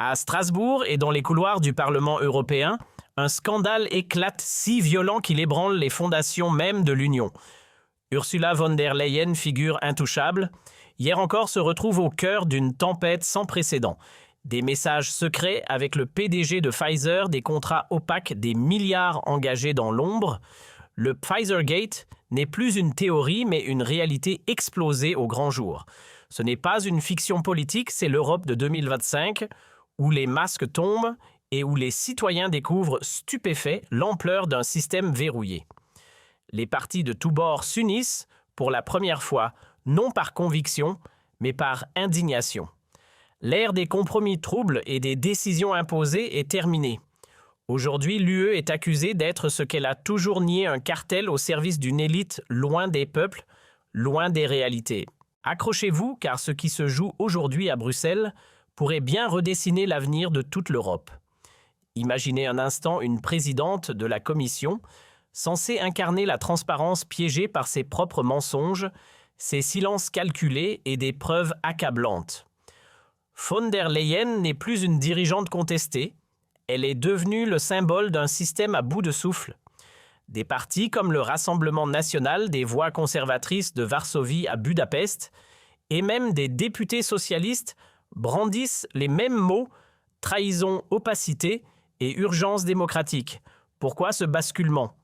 À Strasbourg et dans les couloirs du Parlement européen, un scandale éclate si violent qu'il ébranle les fondations mêmes de l'Union. Ursula von der Leyen, figure intouchable, hier encore se retrouve au cœur d'une tempête sans précédent. Des messages secrets avec le PDG de Pfizer, des contrats opaques, des milliards engagés dans l'ombre. Le Pfizergate n'est plus une théorie mais une réalité explosée au grand jour. Ce n'est pas une fiction politique, c'est l'Europe de 2025 où les masques tombent et où les citoyens découvrent stupéfaits l'ampleur d'un système verrouillé. Les partis de tous bords s'unissent pour la première fois, non par conviction, mais par indignation. L'ère des compromis troubles et des décisions imposées est terminée. Aujourd'hui, l'UE est accusée d'être ce qu'elle a toujours nié, un cartel au service d'une élite loin des peuples, loin des réalités. Accrochez-vous, car ce qui se joue aujourd'hui à Bruxelles pourrait bien redessiner l'avenir de toute l'Europe. Imaginez un instant une présidente de la Commission censée incarner la transparence piégée par ses propres mensonges, ses silences calculés et des preuves accablantes. Von der Leyen n'est plus une dirigeante contestée, elle est devenue le symbole d'un système à bout de souffle. Des partis comme le Rassemblement national des voix conservatrices de Varsovie à Budapest et même des députés socialistes brandissent les mêmes mots « trahison, opacité » et « urgence démocratique ». Pourquoi ce basculement ?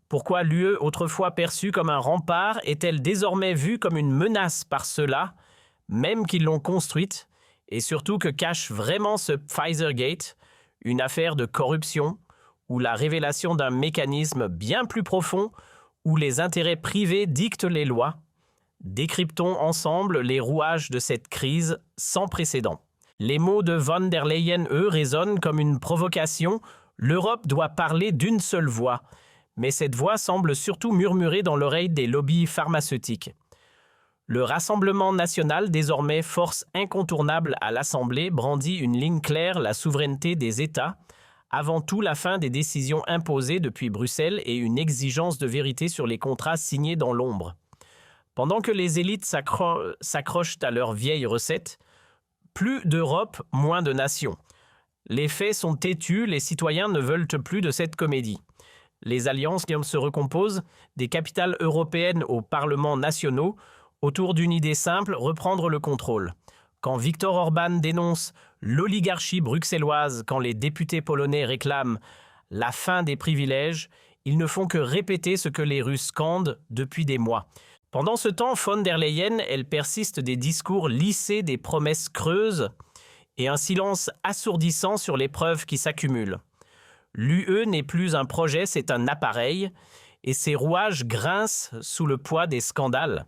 Pourquoi l'UE, autrefois perçue comme un rempart, est-elle désormais vue comme une menace par ceux-là, même qui l'ont construite, et surtout que cache vraiment ce Pfizergate, une affaire de corruption, ou la révélation d'un mécanisme bien plus profond où les intérêts privés dictent les lois? Décryptons ensemble les rouages de cette crise sans précédent. Les mots de von der Leyen, eux, résonnent comme une provocation. L'Europe doit parler d'une seule voix. Mais cette voix semble surtout murmurer dans l'oreille des lobbies pharmaceutiques. Le Rassemblement national, désormais force incontournable à l'Assemblée, brandit une ligne claire, la souveraineté des États, avant tout la fin des décisions imposées depuis Bruxelles et une exigence de vérité sur les contrats signés dans l'ombre. Pendant que les élites s'accrochent à leurs vieilles recettes, plus d'Europe, moins de nations. Les faits sont têtus, les citoyens ne veulent plus de cette comédie. Les alliances qui se recomposent, des capitales européennes aux parlements nationaux, autour d'une idée simple, reprendre le contrôle. Quand Viktor Orban dénonce l'oligarchie bruxelloise, quand les députés polonais réclament la fin des privilèges, ils ne font que répéter ce que les Russes scandent depuis des mois. Pendant ce temps, von der Leyen, elle persiste des discours lissés, des promesses creuses et un silence assourdissant sur les preuves qui s'accumulent. L'UE n'est plus un projet, c'est un appareil, et ses rouages grincent sous le poids des scandales.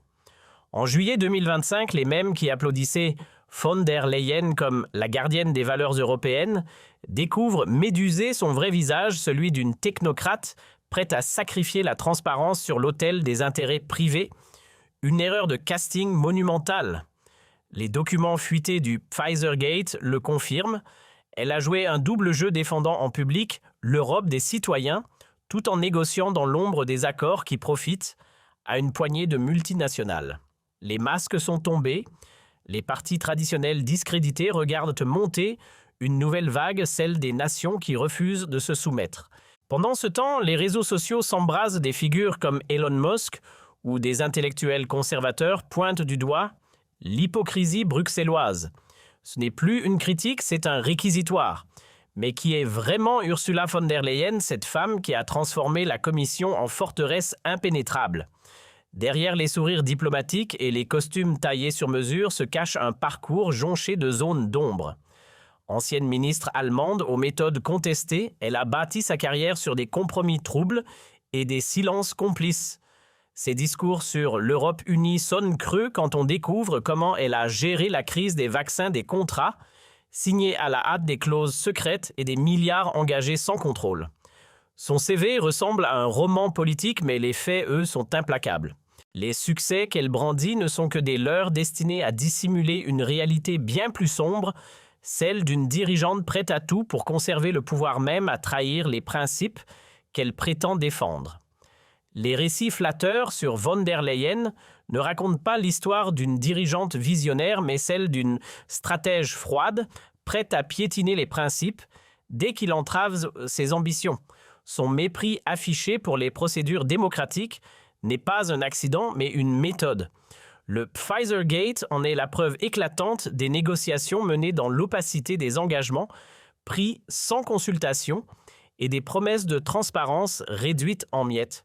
En juillet 2025, les mêmes qui applaudissaient von der Leyen comme la gardienne des valeurs européennes découvrent médusé son vrai visage, celui d'une technocrate prête à sacrifier la transparence sur l'autel des intérêts privés. Une erreur de casting monumentale. Les documents fuités du Pfizergate le confirment. Elle a joué un double jeu défendant en public l'Europe des citoyens, tout en négociant dans l'ombre des accords qui profitent à une poignée de multinationales. Les masques sont tombés, les partis traditionnels discrédités regardent monter une nouvelle vague, celle des nations qui refusent de se soumettre. Pendant ce temps, les réseaux sociaux s'embrasent, des figures comme Elon Musk ou des intellectuels conservateurs pointent du doigt l'hypocrisie bruxelloise. Ce n'est plus une critique, c'est un réquisitoire. Mais qui est vraiment Ursula von der Leyen, cette femme qui a transformé la Commission en forteresse impénétrable? Derrière les sourires diplomatiques et les costumes taillés sur mesure se cache un parcours jonché de zones d'ombre. Ancienne ministre allemande aux méthodes contestées, elle a bâti sa carrière sur des compromis troubles et des silences complices. Ses discours sur l'Europe unie sonnent creux quand on découvre comment elle a géré la crise des vaccins, des contrats, signés à la hâte, des clauses secrètes et des milliards engagés sans contrôle. Son CV ressemble à un roman politique, mais les faits, eux, sont implacables. Les succès qu'elle brandit ne sont que des leurres destinés à dissimuler une réalité bien plus sombre, celle d'une dirigeante prête à tout pour conserver le pouvoir même à trahir les principes qu'elle prétend défendre. Les récits flatteurs sur von der Leyen ne racontent pas l'histoire d'une dirigeante visionnaire, mais celle d'une stratège froide, prêt à piétiner les principes dès qu'il entrave ses ambitions. Son mépris affiché pour les procédures démocratiques n'est pas un accident, mais une méthode. Le Pfizergate en est la preuve éclatante des négociations menées dans l'opacité des engagements pris sans consultation et des promesses de transparence réduites en miettes.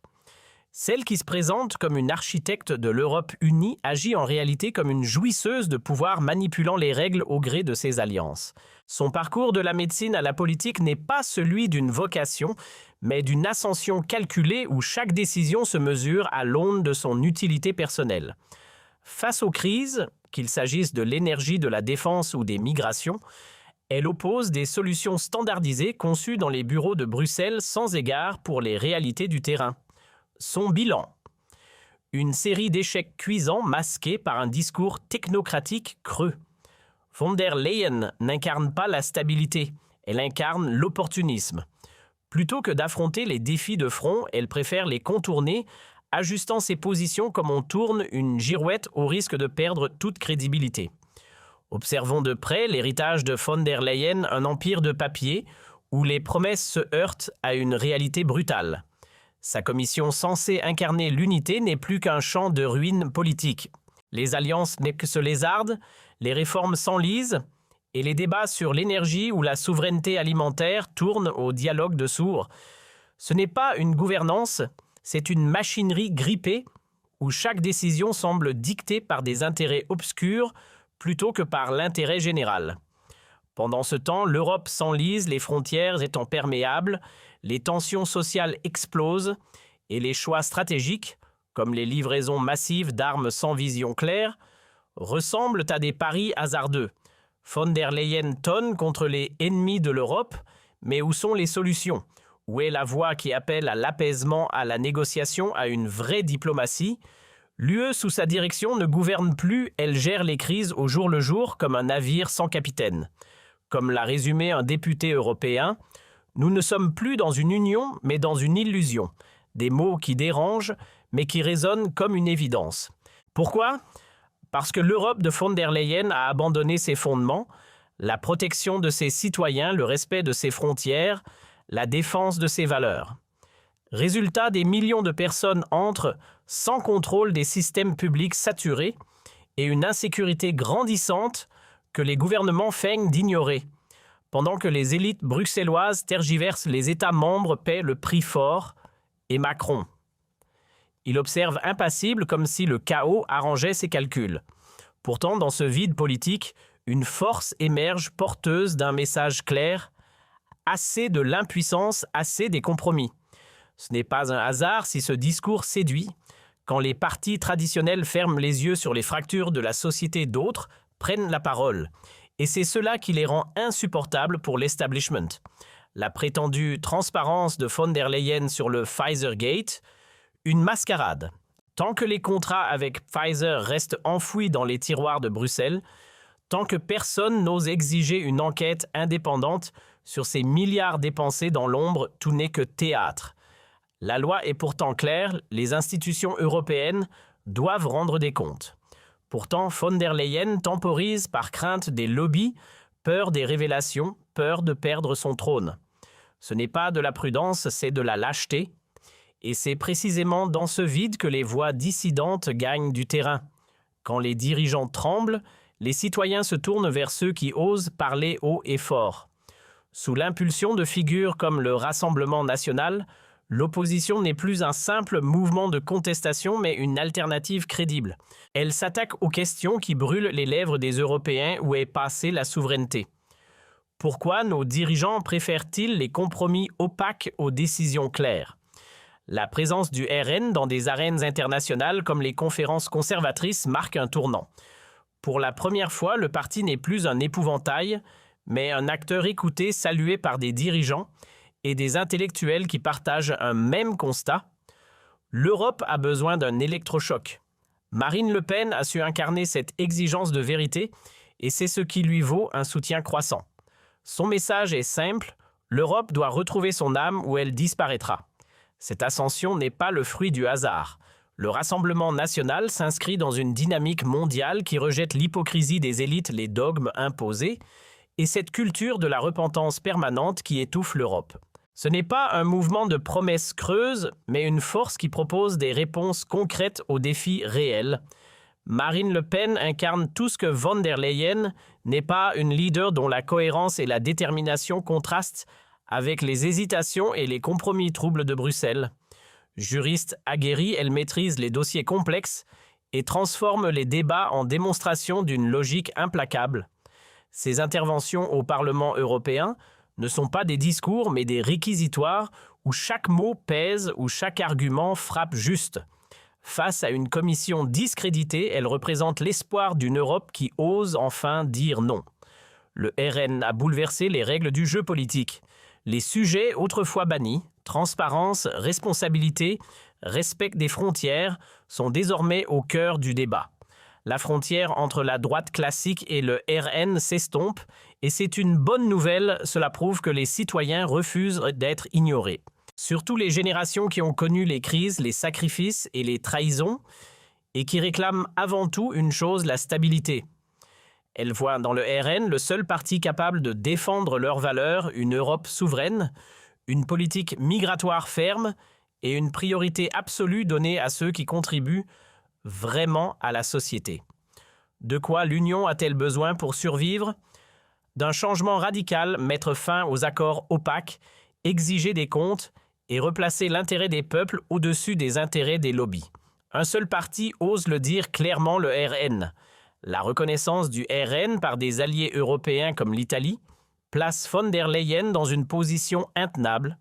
Celle qui se présente comme une architecte de l'Europe unie agit en réalité comme une jouisseuse de pouvoir manipulant les règles au gré de ses alliances. Son parcours de la médecine à la politique n'est pas celui d'une vocation, mais d'une ascension calculée où chaque décision se mesure à l'aune de son utilité personnelle. Face aux crises, qu'il s'agisse de l'énergie, de la défense ou des migrations, elle oppose des solutions standardisées conçues dans les bureaux de Bruxelles sans égard pour les réalités du terrain. Son bilan. Une série d'échecs cuisants masqués par un discours technocratique creux. Von der Leyen n'incarne pas la stabilité, elle incarne l'opportunisme. Plutôt que d'affronter les défis de front, elle préfère les contourner, ajustant ses positions comme on tourne une girouette au risque de perdre toute crédibilité. Observons de près l'héritage de von der Leyen, un empire de papier, où les promesses se heurtent à une réalité brutale. Sa commission censée incarner l'unité n'est plus qu'un champ de ruines politiques. Les alliances n'est que se lézardent, les réformes s'enlisent, et les débats sur l'énergie ou la souveraineté alimentaire tournent au dialogue de sourds. Ce n'est pas une gouvernance, c'est une machinerie grippée où chaque décision semble dictée par des intérêts obscurs plutôt que par l'intérêt général. Pendant ce temps, l'Europe s'enlise, les frontières étant perméables, les tensions sociales explosent et les choix stratégiques, comme les livraisons massives d'armes sans vision claire, ressemblent à des paris hasardeux. Von der Leyen tonne contre les ennemis de l'Europe, mais où sont les solutions ? Où est la voie qui appelle à l'apaisement, à la négociation, à une vraie diplomatie ? L'UE, sous sa direction, ne gouverne plus, elle gère les crises au jour le jour comme un navire sans capitaine. Comme l'a résumé un député européen, nous ne sommes plus dans une union, mais dans une illusion. Des mots qui dérangent, mais qui résonnent comme une évidence. Pourquoi ? Parce que l'Europe de von der Leyen a abandonné ses fondements, la protection de ses citoyens, le respect de ses frontières, la défense de ses valeurs. Résultat, des millions de personnes entrent sans contrôle des systèmes publics saturés et une insécurité grandissante que les gouvernements feignent d'ignorer, pendant que les élites bruxelloises tergiversent, les États membres paient le prix fort, et Macron. Il observe impassible comme si le chaos arrangeait ses calculs. Pourtant, dans ce vide politique, une force émerge porteuse d'un message clair, assez de l'impuissance, assez des compromis. Ce n'est pas un hasard si ce discours séduit, quand les partis traditionnels ferment les yeux sur les fractures de la société, d'autres prennent la parole. Et c'est cela qui les rend insupportables pour l'establishment. La prétendue transparence de von der Leyen sur le Pfizergate, une mascarade. Tant que les contrats avec Pfizer restent enfouis dans les tiroirs de Bruxelles, tant que personne n'ose exiger une enquête indépendante sur ces milliards dépensés dans l'ombre, tout n'est que théâtre. La loi est pourtant claire, les institutions européennes doivent rendre des comptes. Pourtant, von der Leyen temporise par crainte des lobbies, peur des révélations, peur de perdre son trône. Ce n'est pas de la prudence, c'est de la lâcheté. Et c'est précisément dans ce vide que les voix dissidentes gagnent du terrain. Quand les dirigeants tremblent, les citoyens se tournent vers ceux qui osent parler haut et fort. Sous l'impulsion de figures comme le Rassemblement national, l'opposition n'est plus un simple mouvement de contestation, mais une alternative crédible. Elle s'attaque aux questions qui brûlent les lèvres des Européens où est passée la souveraineté. Pourquoi nos dirigeants préfèrent-ils les compromis opaques aux décisions claires ? La présence du RN dans des arènes internationales comme les conférences conservatrices marque un tournant. Pour la première fois, le parti n'est plus un épouvantail, mais un acteur écouté, salué par des dirigeants et des intellectuels qui partagent un même constat. L'Europe a besoin d'un électrochoc. Marine Le Pen a su incarner cette exigence de vérité et c'est ce qui lui vaut un soutien croissant. Son message est simple, l'Europe doit retrouver son âme ou elle disparaîtra. Cette ascension n'est pas le fruit du hasard. Le Rassemblement national s'inscrit dans une dynamique mondiale qui rejette l'hypocrisie des élites, les dogmes imposés, et cette culture de la repentance permanente qui étouffe l'Europe. Ce n'est pas un mouvement de promesses creuses, mais une force qui propose des réponses concrètes aux défis réels. Marine Le Pen incarne tout ce que von der Leyen n'est pas, une leader dont la cohérence et la détermination contrastent avec les hésitations et les compromis troubles de Bruxelles. Juriste aguerrie, elle maîtrise les dossiers complexes et transforme les débats en démonstration d'une logique implacable. Ses interventions au Parlement européen ne sont pas des discours, mais des réquisitoires où chaque mot pèse, où chaque argument frappe juste. Face à une commission discréditée, elle représente l'espoir d'une Europe qui ose enfin dire non. Le RN a bouleversé les règles du jeu politique. Les sujets autrefois bannis, transparence, responsabilité, respect des frontières, sont désormais au cœur du débat. La frontière entre la droite classique et le RN s'estompe, et c'est une bonne nouvelle, cela prouve que les citoyens refusent d'être ignorés. Surtout les générations qui ont connu les crises, les sacrifices et les trahisons, et qui réclament avant tout une chose, la stabilité. Elles voient dans le RN le seul parti capable de défendre leurs valeurs, une Europe souveraine, une politique migratoire ferme et une priorité absolue donnée à ceux qui contribuent vraiment à la société. De quoi l'Union a-t-elle besoin pour survivre? D'un changement radical, mettre fin aux accords opaques, exiger des comptes et replacer l'intérêt des peuples au-dessus des intérêts des lobbies. Un seul parti ose le dire clairement, le RN. La reconnaissance du RN par des alliés européens comme l'Italie place von der Leyen dans une position intenable.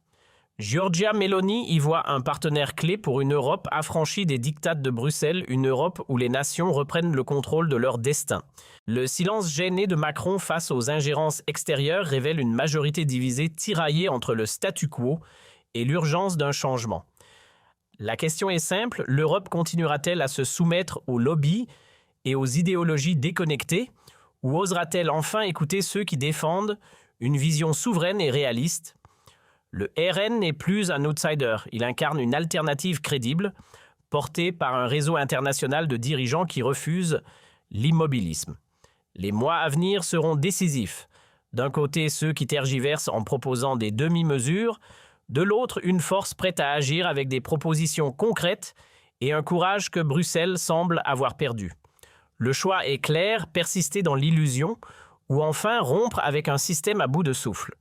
Giorgia Meloni y voit un partenaire clé pour une Europe affranchie des diktats de Bruxelles, une Europe où les nations reprennent le contrôle de leur destin. Le silence gêné de Macron face aux ingérences extérieures révèle une majorité divisée tiraillée entre le statu quo et l'urgence d'un changement. La question est simple, l'Europe continuera-t-elle à se soumettre aux lobbies et aux idéologies déconnectées, ou osera-t-elle enfin écouter ceux qui défendent une vision souveraine et réaliste? Le RN n'est plus un outsider, il incarne une alternative crédible, portée par un réseau international de dirigeants qui refusent l'immobilisme. Les mois à venir seront décisifs. D'un côté, ceux qui tergiversent en proposant des demi-mesures, de l'autre, une force prête à agir avec des propositions concrètes et un courage que Bruxelles semble avoir perdu. Le choix est clair, persister dans l'illusion ou enfin rompre avec un système à bout de souffle.